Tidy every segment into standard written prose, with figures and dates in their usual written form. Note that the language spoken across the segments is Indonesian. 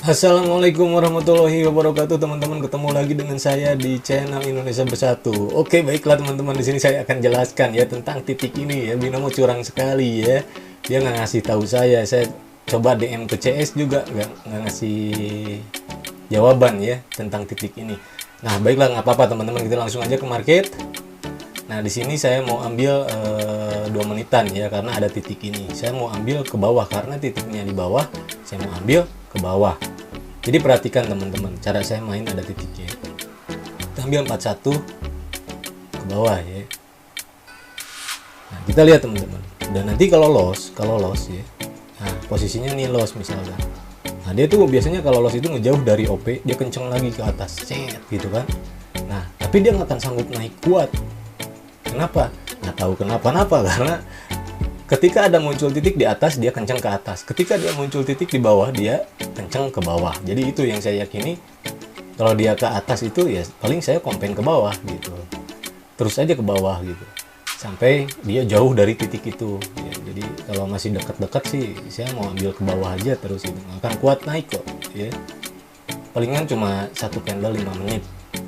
Assalamualaikum warahmatullahi wabarakatuh, teman-teman. Ketemu lagi dengan saya di channel Indonesia Bersatu. Oke, baiklah teman-teman, di sini saya akan jelaskan ya tentang titik ini ya. Binomo curang sekali ya. Dia nggak ngasih tahu saya. Saya coba DM ke CS juga nggak ngasih jawaban ya tentang titik ini. Nah, baiklah, nggak apa-apa teman-teman, kita langsung aja ke market. Nah, di sini saya mau ambil 2 menitan ya, karena ada titik ini. Saya mau ambil ke bawah karena titiknya di bawah. Saya mau ambil ke bawah. Jadi perhatikan teman-teman, cara saya main ada titiknya. Kita ambil 41 ke bawah ya. Nah, kita lihat teman-teman. Dan nanti kalau loss ya. Nah, posisinya nih loss misalkan. Nah, dia tuh biasanya kalau loss itu ngejauh dari OP, dia kenceng lagi ke atas. Set gitu kan. Nah, tapi dia nggak akan sanggup naik kuat. Kenapa? Nggak tahu kenapa karena ketika ada muncul titik di atas, dia kencang ke atas. Ketika dia muncul titik di bawah, dia kencang ke bawah. Jadi itu yang saya yakini. Kalau dia ke atas itu ya paling saya komplain ke bawah gitu. Terus aja ke bawah gitu. Sampai dia jauh dari titik itu. Ya, jadi kalau masih dekat-dekat sih saya mau ambil ke bawah aja terus itu. Nggak akan kuat naik kok. Ya. Palingan cuma 1 candle 5 menit.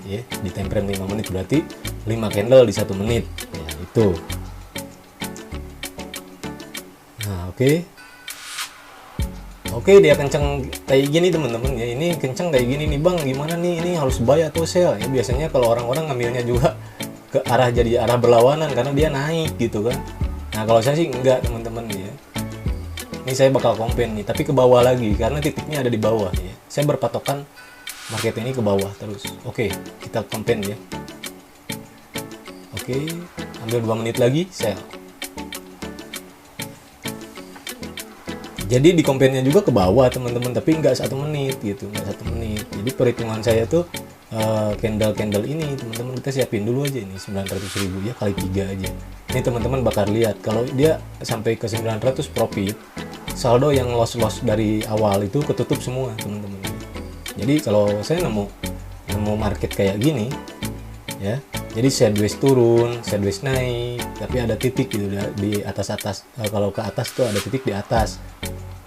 Ya, di time frame 5 menit berarti 5 candle di 1 menit. Ya, itu. Nah, Oke, dia kenceng kayak gini teman-teman ya. Ini kenceng kayak gini nih Bang, gimana nih? Ini harus buy atau sell? Ya biasanya kalau orang-orang ngambilnya juga ke arah, jadi arah berlawanan karena dia naik gitu kan. Nah, kalau saya sih enggak teman-teman ya. Ini saya bakal komplain nih, tapi ke bawah lagi karena titiknya ada di bawah ya. Saya berpatokan market ini ke bawah terus. Oke, kita komplain ya. Oke, ambil 2 menit lagi, sell. Jadi di komplainnya juga ke bawah teman-teman, tapi nggak 1 menit gitu, nggak 1 menit. Jadi perhitungan saya tuh candle ini teman-teman, kita siapin dulu aja ini 900.000 ya, kali 3 aja. Ini teman-teman bakal lihat kalau dia sampai ke 900 profit, saldo yang loss dari awal itu ketutup semua teman-teman. Jadi kalau saya nemu market kayak gini ya, jadi sideways turun, sideways naik, tapi ada titik gitu di atas. Kalau ke atas tuh ada titik di atas.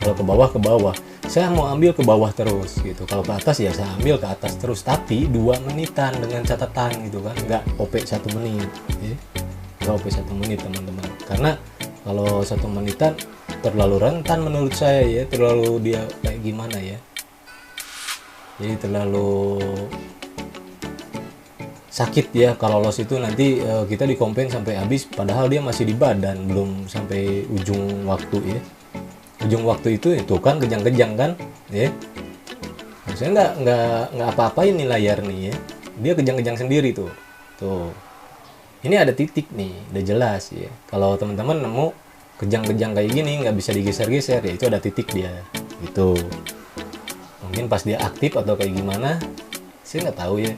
Kalau ke bawah, saya mau ambil ke bawah terus gitu. Kalau ke atas ya saya ambil ke atas terus, tapi 2 menitan dengan catatan gitu kan, nggak OP 1 menit ya. Nggak OP 1 menit teman-teman, karena kalau 1 menitan terlalu rentan menurut saya ya, terlalu dia kayak gimana ya, jadi terlalu sakit ya kalau loss itu. Nanti kita dikomplain sampai habis padahal dia masih di badan, belum sampai ujung waktu ya. Ujung waktu itu kan kejang-kejang kan ya. Saya nggak apa-apain nih layar nih ya, dia kejang-kejang sendiri tuh. Ini ada titik nih, udah jelas ya. Kalau teman-teman nemu kejang-kejang kayak gini nggak bisa digeser-geser ya, itu ada titik dia gitu. Mungkin pas dia aktif atau kayak gimana, saya nggak tahu ya.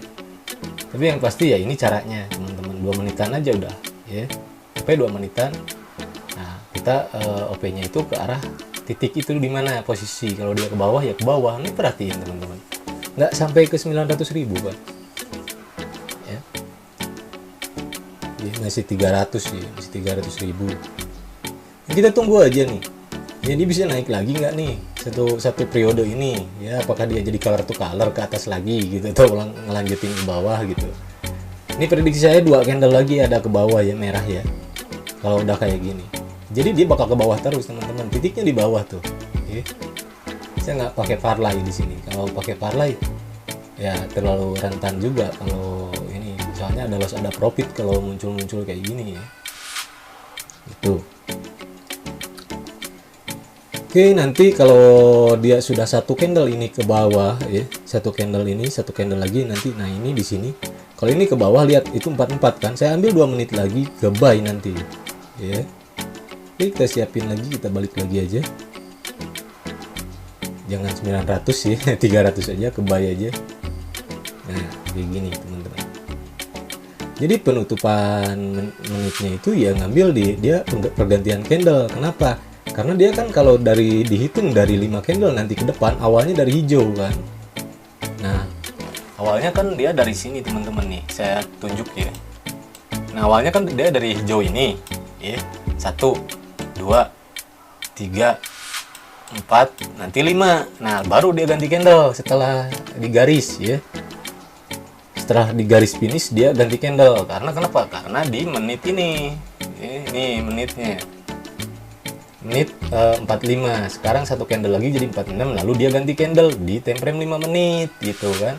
Tapi yang pasti ya ini caranya teman-teman, 2 menitan aja udah ya, sampai 2 menitan. Nah, kita OP-nya itu ke arah titik itu di mana posisi. Kalau dia ke bawah ya ke bawah. Ini perhatiin teman-teman, nggak sampai ke 900.000 Pak ya. Dia masih 300 ya, masih 300.000. Nah, kita tunggu aja nih. Jadi bisa naik lagi nggak nih satu periode ini ya, apakah dia jadi color to color ke atas lagi gitu, atau ngelanjutin ke bawah gitu. Ini prediksi saya 2 candle lagi ada ke bawah ya, merah ya, kalau udah kayak gini. Jadi dia bakal ke bawah terus teman-teman, titiknya di bawah tuh ya. Saya nggak pakai parlay di sini. Kalau pakai parlay ya terlalu rentan juga kalau ini, soalnya ada loss ada profit kalau muncul kayak gini ya itu. Oke, nanti kalau dia sudah 1 candle ini ke bawah ya, 1 candle ini, 1 candle lagi nanti. Nah, ini di sini. Kalau ini ke bawah, lihat itu 44 kan. Saya ambil 2 menit lagi ke buy nanti. Ya. Oke, kita siapin lagi, kita balik lagi aja. Jangan 900 ya, 300 aja ke buy aja. Nah, kayak gini teman-teman. Jadi penutupan menitnya itu ya ngambil dia pergantian candle. Kenapa? Karena dia kan kalau dihitung dari 5 candle nanti ke depan, awalnya dari hijau kan. Nah, awalnya kan dia dari sini teman-teman nih, saya tunjuk ya. Nah, awalnya kan dia dari hijau ini ya. 1, 2, 3, 4, nanti 5. Nah, baru dia ganti candle setelah digaris ya. Setelah digaris finish dia ganti candle. Karena kenapa? Karena di menit ini. Ini menitnya. Menit 45. Sekarang satu candle lagi jadi 46, lalu dia ganti candle di time frame 5 menit gitu kan.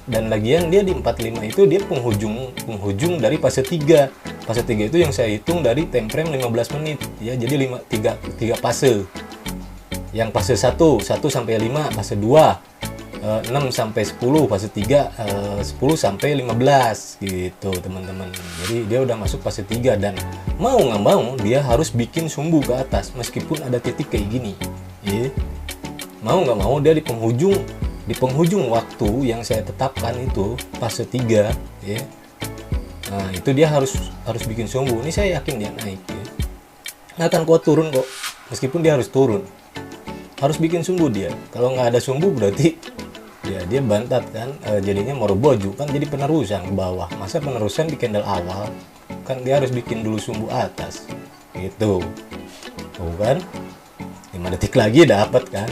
Dan lagian dia di 45 itu dia penghujung dari fase 3. Fase 3 itu yang saya hitung dari time frame 15 menit ya. Jadi 3 fase. Yang fase 1 sampai 5, fase 2 6 sampai 10, fase 3 10 sampai 15 gitu teman-teman. Jadi dia udah masuk fase 3 dan mau nggak mau dia harus bikin sumbu ke atas meskipun ada titik kayak gini ya. Mau nggak mau dia di penghujung waktu yang saya tetapkan itu fase 3 ya. Nah, itu dia harus bikin sumbu. Ini saya yakin dia naik ya. Nggak akan kuat turun kok. Meskipun dia harus turun. Harus bikin sumbu dia. Kalau nggak ada sumbu berarti ya dia bantat kan. Jadinya moroboju kan, jadi penerusan ke bawah. Masa penerusan di candle awal? Kan dia harus bikin dulu sumbu atas. Gitu. Tuh kan. 5 detik lagi dapat kan.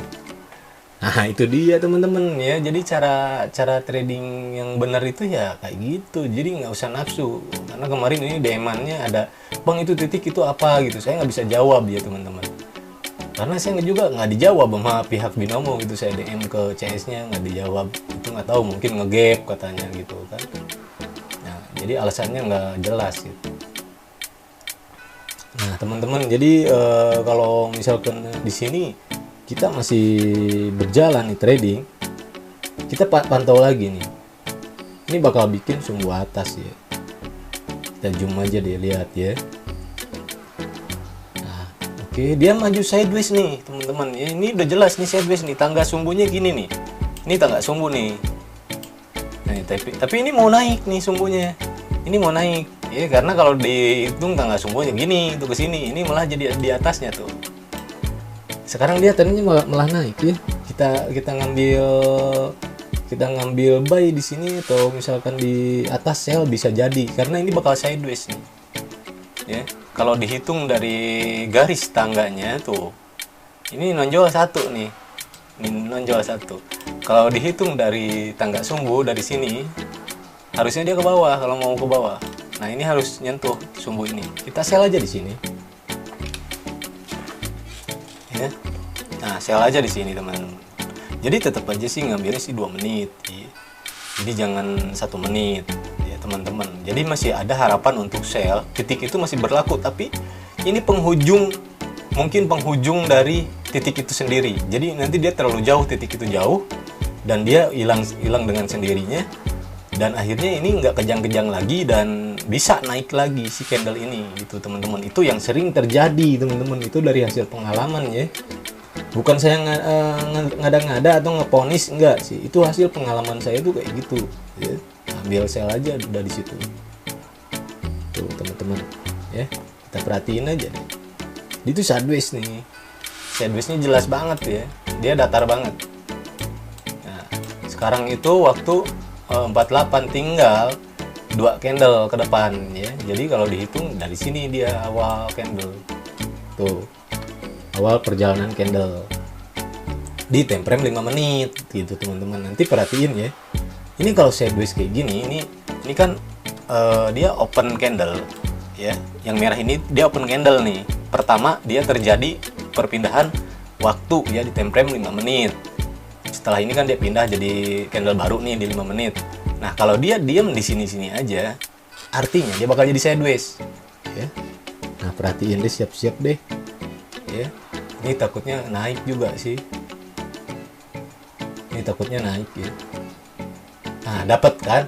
Nah, itu dia teman-teman ya. Jadi cara trading yang benar itu ya kayak gitu. Jadi nggak usah nafsu. Karena kemarin ini DM-annya ada, "Bang, itu titik itu apa?" gitu. Saya nggak bisa jawab ya teman-teman. Karena saya juga nggak dijawab sama pihak binomo gitu. Saya DM ke CS-nya nggak dijawab. Itu nggak tahu, mungkin nge-gap katanya gitu kan. Nah, jadi alasannya nggak jelas gitu. Nah teman-teman, jadi kalau misalkan di sini kita masih berjalan nih trading, kita pantau lagi nih. Ini bakal bikin sumbu atas ya. Kita zoom aja deh, lihat ya. Oke, dia maju sideways nih, teman-teman. Ya, ini udah jelas nih sideways nih. Tangga sumbunya gini nih. Ini tangga sumbu nih. Nah, tapi ini mau naik nih sumbunya. Ini mau naik. Ya, karena kalau dihitung tangga sumbunya gini, itu ke sini. Ini malah jadi di atasnya tuh. Sekarang dia tadinya malah naik ya. Kita ngambil buy di sini atau misalkan di atas sell bisa jadi karena ini bakal sideways nih. Ya. Kalau dihitung dari garis tangganya tuh, ini nonjol 1 nih, ini nonjol 1. Kalau dihitung dari tangga sumbu dari sini, harusnya dia ke bawah kalau mau ke bawah. Nah, ini harus nyentuh sumbu ini. Kita sell aja di sini. Ya. Nah, sell aja di sini teman-teman. Jadi tetap aja sih ngambilnya sih 2 menit. Jadi jangan 1 menit. Teman-teman, jadi masih ada harapan untuk sell. Titik itu masih berlaku, tapi ini mungkin penghujung dari titik itu sendiri. Jadi nanti dia terlalu jauh, titik itu jauh dan dia hilang dengan sendirinya, dan akhirnya ini nggak kejang-kejang lagi dan bisa naik lagi si candle ini gitu teman-teman. Itu yang sering terjadi teman-teman, itu dari hasil pengalaman ya. Bukan saya ngada-ngada atau ngeponis, enggak sih, itu hasil pengalaman saya tuh kayak gitu ya. Ambil sell aja udah di situ. Tuh teman-teman ya, kita perhatiin aja deh. Itu sideways nih. Sidewaysnya jelas banget ya. Dia datar banget. Nah, sekarang itu waktu 48, tinggal 2 candle ke depan ya. Jadi kalau dihitung dari sini dia awal candle. Tuh. Awal perjalanan candle. Di time frame 5 menit gitu teman-teman. Nanti perhatiin ya. Ini kalau sideways kayak gini, ini kan dia open candle ya. Yang merah ini dia open candle nih. Pertama dia terjadi perpindahan waktu ya di time frame 5 menit. Setelah ini kan dia pindah jadi candle baru nih di 5 menit. Nah, kalau dia diam di sini-sini aja, artinya dia bakal jadi sideways ya. Nah, perhatiin deh, siap-siap deh ya. Ini takutnya naik juga sih. Ini takutnya naik ya. Nah, dapat kan?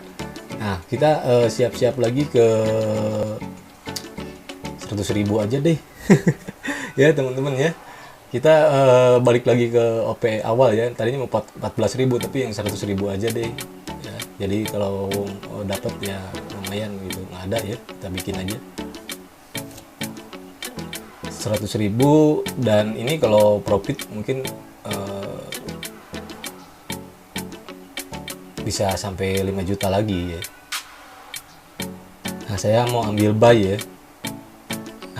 Nah, kita siap-siap lagi ke 100.000 aja deh. Ya, teman-teman ya. Kita balik lagi ke OP awal ya. Tadinya mau 14.000 tapi yang 100.000 aja deh. Ya, jadi kalau dapat ya lumayan gitu. Nggak ada ya, kita bikin aja 100.000, dan ini kalau profit mungkin bisa sampai 5 juta lagi ya. Nah, saya mau ambil buy ya.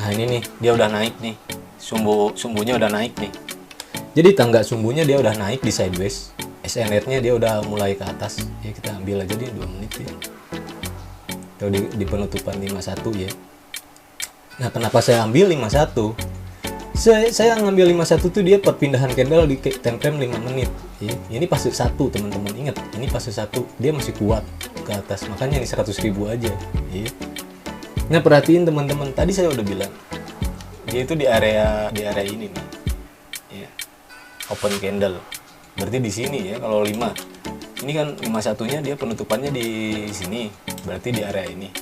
Nah, ini nih dia udah naik nih, sumbunya udah naik nih. Jadi tangga sumbunya dia udah naik di sideways, SNR-nya dia udah mulai ke atas. Ya kita ambil aja di 2 menit ya. Atau di penutupan 51 ya. Nah, kenapa saya ambil 51? Saya ngambil 51 tuh dia perpindahan candle di time frame 5 menit ya. Ini fase 1 teman-teman, ingat ini fase 1, dia masih kuat ke atas, makanya ini 100.000 aja ya. Nah, perhatiin teman-teman, tadi saya udah bilang dia itu di area ini nih ya, open candle, berarti di sini ya. Kalau 5 ini kan 51 nya dia penutupannya di sini, berarti di area ini,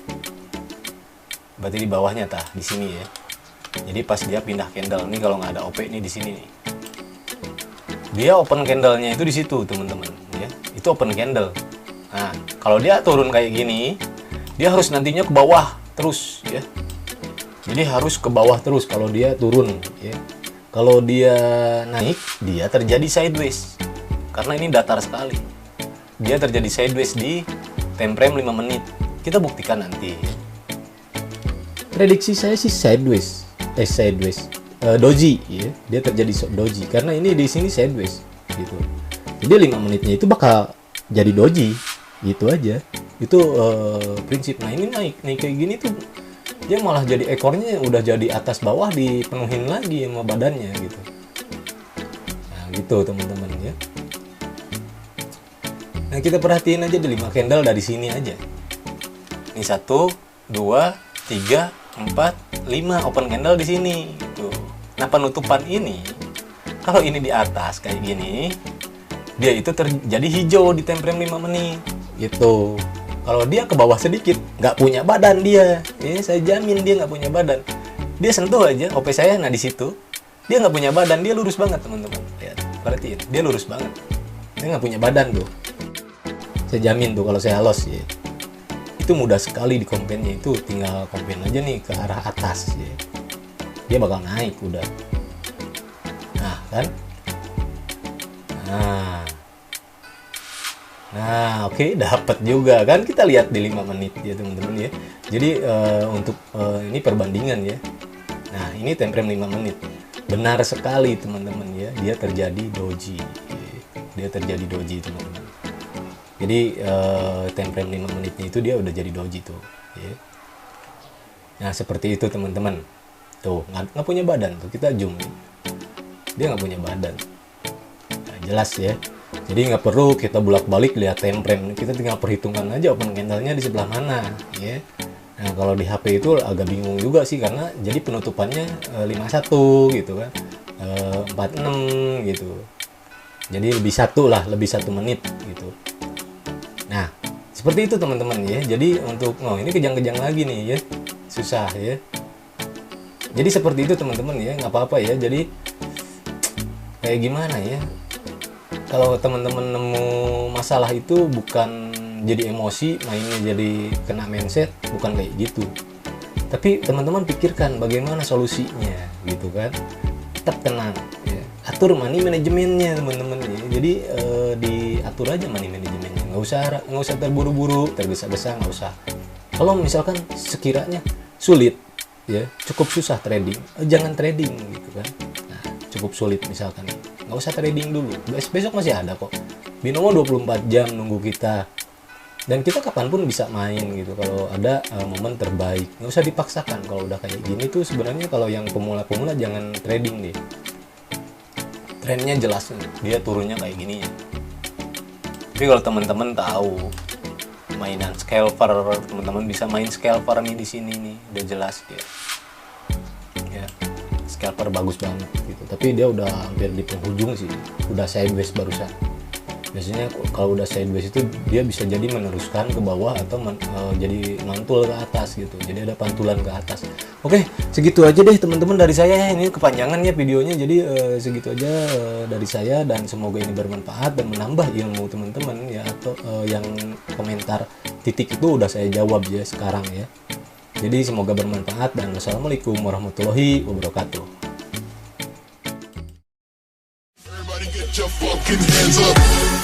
berarti di bawahnya di sini ya. Jadi pas dia pindah candle nih, kalau nggak ada OP nih di sini nih, dia open candlenya itu di situ teman-teman ya, itu open candle. Nah, kalau dia turun kayak gini, dia harus nantinya ke bawah terus ya. Jadi harus ke bawah terus kalau dia turun ya. Kalau dia naik, dia terjadi sideways karena ini datar sekali. Dia terjadi sideways di time frame 5 menit. Kita buktikan nanti ya. Prediksi saya sih sideways. Doji ya, dia terjadi doji karena ini di sini sideways gitu. Jadi 5 menitnya itu bakal jadi doji gitu aja. Itu prinsip. Nah, ini naik kayak gini tuh dia malah jadi ekornya udah jadi atas bawah dipenuhin lagi sama badannya gitu. Nah, gitu teman-teman ya. Nah, kita perhatiin aja di 5 candle dari sini aja. Ini 1, 2, 3, 4, 5 open candle di sini gitu. Nah, penutupan ini kalau ini di atas kayak gini, dia itu terjadi hijau di time frame 5 menit gitu. Kalau dia ke bawah sedikit, nggak punya badan dia ya, saya jamin dia nggak punya badan. Dia sentuh aja OP saya, nah di situ dia nggak punya badan, dia lurus banget teman-teman. Lihat, perhatiin, dia lurus banget, dia nggak punya badan tuh. Saya jamin tuh kalau saya los ya. Itu mudah sekali di kompennya, itu tinggal kompen aja nih ke arah atas ya. Dia bakal naik udah. Nah kan, nah oke, dapat juga kan, kita lihat di 5 menit ya teman-teman ya. Jadi untuk ini perbandingan ya. Nah, ini time frame 5 menit, benar sekali teman-teman ya, dia terjadi doji ya. Dia terjadi doji teman-teman. Jadi time frame 5 menitnya itu dia udah jadi doji tuh ya. Nah, seperti itu teman-teman. Tuh, nggak punya badan tuh, kita zoom. Dia nggak punya badan. Nah, jelas ya. Jadi nggak perlu kita bolak-balik lihat time frame. Kita tinggal perhitungkan aja open candle-nya di sebelah mana ya. Nah, kalau di HP itu agak bingung juga sih, karena jadi penutupannya 51 gitu kan. 46 gitu. Jadi lebih 1 menit gitu. Nah, seperti itu teman-teman ya. Jadi untuk ini kejang-kejang lagi nih ya, susah ya. Jadi seperti itu teman-teman ya, nggak apa-apa ya. Jadi kayak gimana ya, kalau teman-teman nemu masalah itu bukan jadi emosi, mainnya jadi kena mindset, bukan kayak gitu. Tapi teman-teman pikirkan bagaimana solusinya gitu kan. Tetap tenang ya. Atur money manajemennya teman-teman ya. Jadi diatur aja money manajemennya. Nggak usah terburu-buru, tergesa-gesa, nggak usah. Kalau misalkan sekiranya sulit ya, cukup susah trading, jangan trading gitu kan. Nah, cukup sulit misalkan, nggak usah trading dulu, besok masih ada kok. Binomo 24 jam nunggu kita, dan kita kapanpun bisa main gitu kalau ada momen terbaik. Nggak usah dipaksakan. Kalau udah kayak gini tuh sebenarnya kalau yang pemula-pemula jangan trading deh. Trennya jelas nih, dia turunnya kayak gini ya. Tapi kalau teman-teman tahu mainan scalper, teman-teman bisa main scalper nih di sini nih, udah jelas dia. Ya, scalper bagus banget gitu. Tapi dia udah hampir di penghujung sih, udah sideways barusan. Biasanya kalau udah sideways itu dia bisa jadi meneruskan ke bawah atau jadi mantul ke atas gitu. Jadi ada pantulan ke atas. Oke, segitu aja deh teman-teman dari saya ya. Ini kepanjangan ya videonya. Jadi segitu aja dari saya, dan semoga ini bermanfaat dan menambah ilmu teman-teman ya. Atau yang komentar titik itu udah saya jawab ya sekarang ya. Jadi semoga bermanfaat, dan wassalamualaikum warahmatullahi wabarakatuh. Get your fucking hands up.